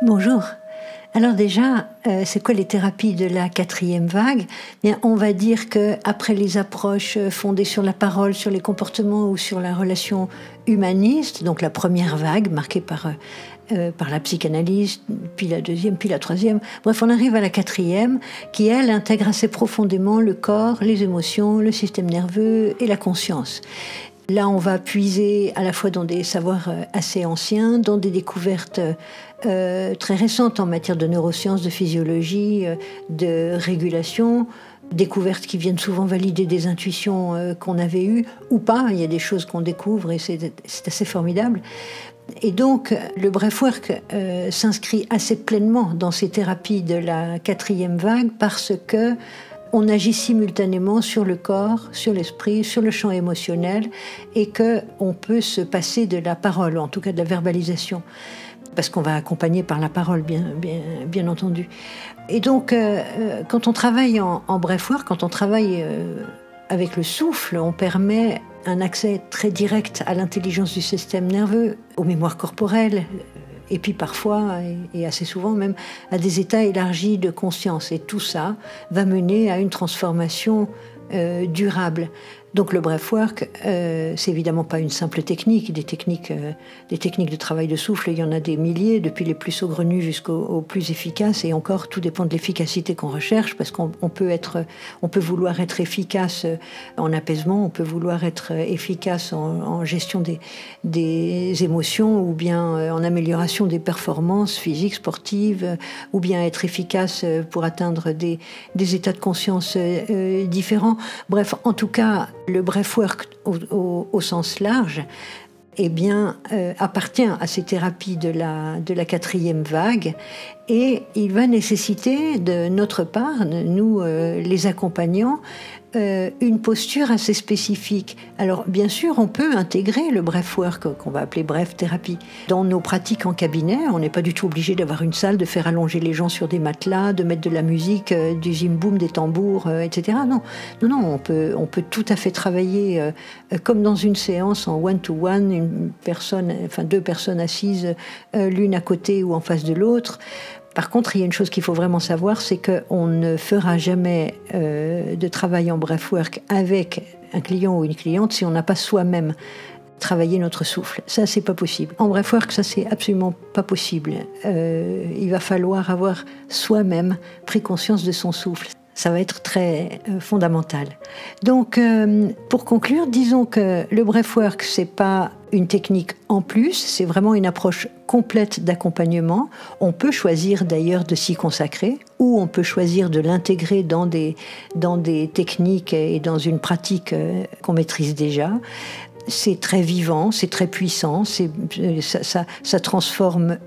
Bonjour. Alors déjà, c'est quoi les thérapies de la quatrième vague? Bien, on va dire qu'après les approches fondées sur la parole, sur les comportements ou sur la relation humaniste, donc la première vague marquée par la psychanalyse, puis la deuxième, puis la troisième. Bref, on arrive à la quatrième qui, elle, intègre assez profondément le corps, les émotions, le système nerveux et la conscience. Là, on va puiser à la fois dans des savoirs assez anciens, dans des découvertes très récentes en matière de neurosciences, de physiologie, de régulation, découvertes qui viennent souvent valider des intuitions qu'on avait eues ou pas. Il y a des choses qu'on découvre et c'est assez formidable. Et donc, le breathwork s'inscrit assez pleinement dans ces thérapies de la quatrième vague parce que on agit simultanément sur le corps, sur l'esprit, sur le champ émotionnel et qu'on peut se passer de la parole, ou en tout cas de la verbalisation, parce qu'on va accompagner par la parole, bien entendu. Et donc, quand on travaille en breathwork, quand on travaille avec le souffle, on permet un accès très direct à l'intelligence du système nerveux, aux mémoires corporelles, et puis parfois, et assez souvent même, à des états élargis de conscience. Et tout ça va mener à une transformation durable. Donc le breathwork, c'est évidemment pas une simple technique. Des techniques de travail de souffle, il y en a des milliers, depuis les plus saugrenues jusqu'aux plus efficaces. Et encore, tout dépend de l'efficacité qu'on recherche, parce qu'on peut vouloir être efficace en apaisement, on peut vouloir être efficace en gestion des émotions, ou bien en amélioration des performances physiques, sportives, ou bien être efficace pour atteindre des états de conscience différents. Bref, en tout cas, le breathwork au sens large, eh bien, appartient à ces thérapies de la quatrième vague, et il va nécessiter de notre part, nous les accompagnants, une posture assez spécifique. Alors bien sûr, on peut intégrer le breathwork, qu'on va appeler breath thérapie, dans nos pratiques en cabinet. On n'est pas du tout obligé d'avoir une salle, de faire allonger les gens sur des matelas, de mettre de la musique, du zim-boum, des tambours, etc. Non, on peut tout à fait travailler comme dans une séance en one-to-one, deux personnes assises l'une à côté ou en face de l'autre. Par contre, il y a une chose qu'il faut vraiment savoir, c'est qu'on ne fera jamais de travail en breathwork avec un client ou une cliente si on n'a pas soi-même travaillé notre souffle. Ça, c'est pas possible. En breathwork, ça, c'est absolument pas possible. Il va falloir avoir soi-même pris conscience de son souffle. Ça va être très fondamental. Donc, pour conclure, disons que le breathwork, c'est pas une technique en plus, c'est vraiment une approche complète d'accompagnement. On peut choisir d'ailleurs de s'y consacrer, ou on peut choisir de l'intégrer dans des techniques et dans une pratique qu'on maîtrise déjà. C'est très vivant, c'est très puissant, ça transforme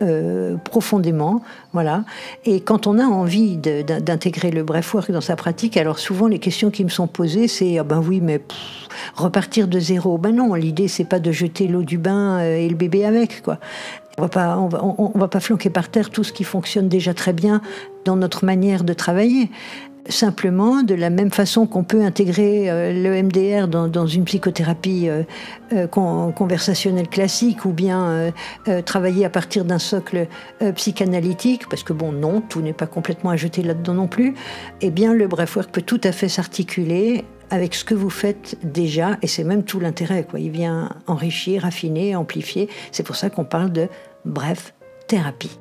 profondément, voilà. Et quand on a envie d'intégrer le breathwork dans sa pratique, alors souvent les questions qui me sont posées, c'est ah ben oui, mais repartir de zéro. Ben non, l'idée c'est pas de jeter l'eau du bain et le bébé avec, quoi. On va pas flanquer par terre tout ce qui fonctionne déjà très bien dans notre manière de travailler. Simplement, de la même façon qu'on peut intégrer le MDR dans une psychothérapie conversationnelle classique, ou bien travailler à partir d'un socle psychanalytique, parce que bon, non, tout n'est pas complètement à jeter là-dedans non plus, eh bien le breathwork peut tout à fait s'articuler avec ce que vous faites déjà, et c'est même tout l'intérêt, quoi. Il vient enrichir, affiner, amplifier. C'est pour ça qu'on parle de breath thérapie.